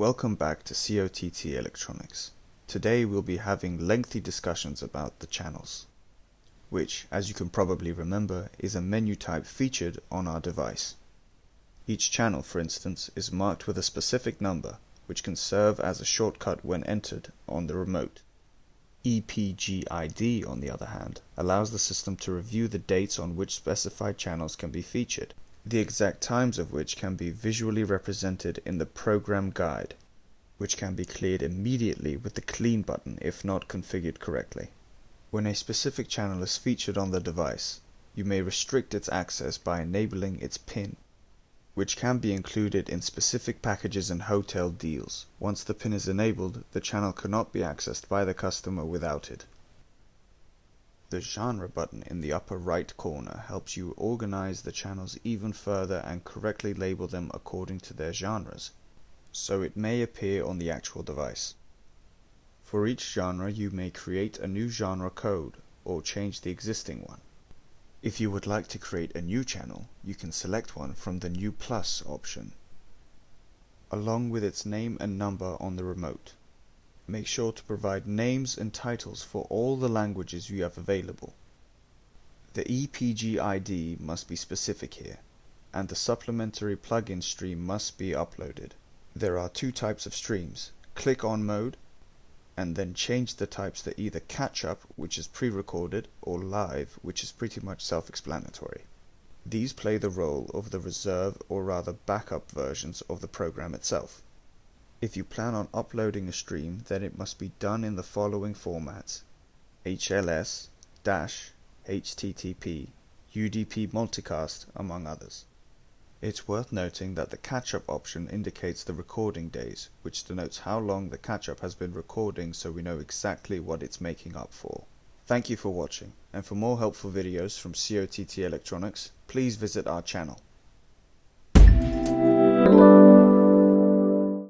Welcome back to COTT Electronics. Today we'll be having lengthy discussions about the channels, which, as you can probably remember, is a menu type featured on our device. Each channel, for instance, is marked with a specific number, which can serve as a shortcut when entered on the remote. EPG ID, on the other hand, allows the system to review the dates on which specified channels can be featured, the exact times of which can be visually represented in the program guide, which can be cleared immediately with the clean button if not configured correctly. When a specific channel is featured on the device, you may restrict its access by enabling its PIN, which can be included in specific packages and hotel deals. Once the PIN is enabled, the channel cannot be accessed by the customer without it. The genre button in the upper right corner helps you organize the channels even further and correctly label them according to their genres, so it may appear on the actual device. For each genre, you may create a new genre code or change the existing one. If you would like to create a new channel, you can select one from the New Plus option, along with its name and number on the remote. Make sure to provide names and titles for all the languages you have available. The EPG ID must be specific here, and the supplementary plugin stream must be uploaded. There are two types of streams: click on mode, and then change the types to either catch up, which is pre-recorded, or live, which is pretty much self-explanatory. These play the role of the reserve or rather backup versions of the program itself. If you plan on uploading a stream, then it must be done in the following formats: HLS, HTTP, UDP multicast, among others. It's worth noting that the catch-up option indicates the recording days, which denotes how long the catch-up has been recording, so we know exactly what it's making up for. Thank you for watching, and for more helpful videos from COTT Electronics, please visit our channel.